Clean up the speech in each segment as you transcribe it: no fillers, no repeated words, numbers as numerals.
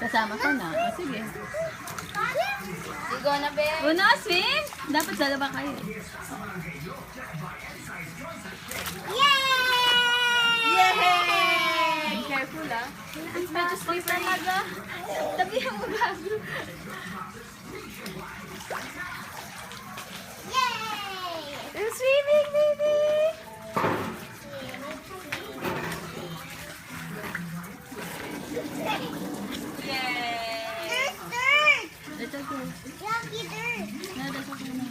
Kasama ka na. O, sige. Sigo na, be. Una, swim! Dapat dalawa kayo. Yay! Yay! Careful, ah. Medyo slippery talaga. Tabihan mo bago. Yay! You're swimming, baby! Yay! It's okay. Yucky dirt. No, that's okay na.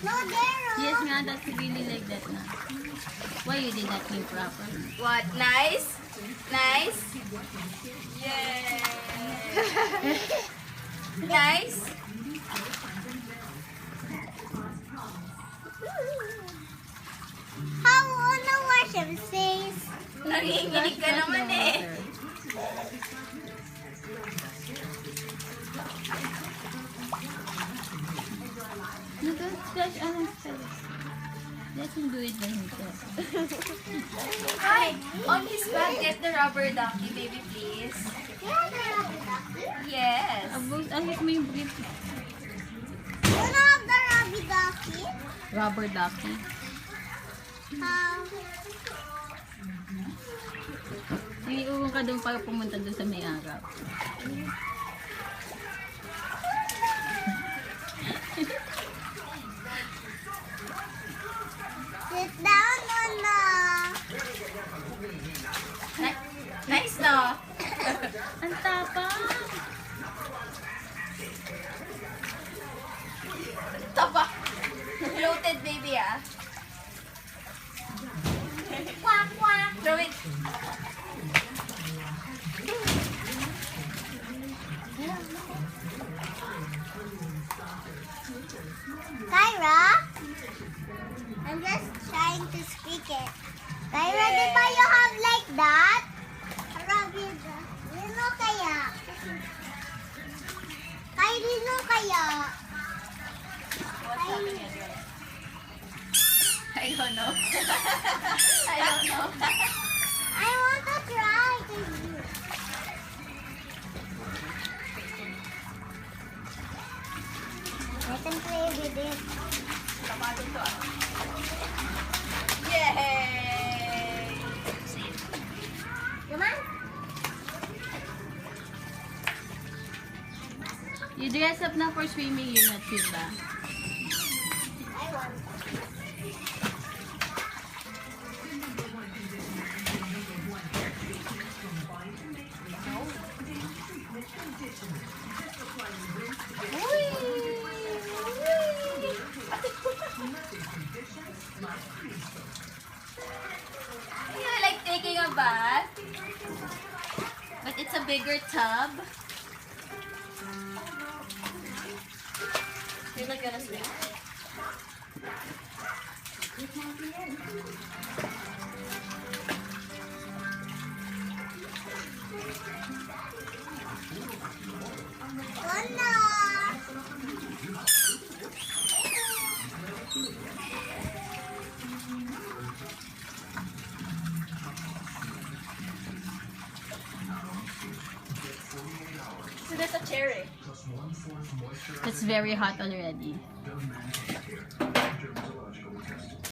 No, there. Yes nga, that's really like that na. Why you did not clean properly? What? Nice? Nice? Yay! Nice? How wanna wash your face? Nanginginig ka naman eh. No, don't splash Alan's face. Let him do it by himself. Hi! On his back, get the rubber ducky, baby, please. Yes. Ayos mo yung brief. You have the rubber ducky? Rubber ducky. Iuwi ka doon para pumunta doon sa may araw. Sit down on the... Nice, no? Ang tapang! Taba. Floated baby, ah. Quack, quack. Throw it. Kyra? I'm just trying to speak it. Kyra, di ba you have like that? Rino kaya? Kay Rino kaya? I don't know. I don't know. I want to try to do. I can play with it. Yay! Come on. You dress up na for swimming, you're not swim ba? I want. You like taking a bath? But it's a bigger tub. You're not gonna swim. So there's a cherry. It's very hot already.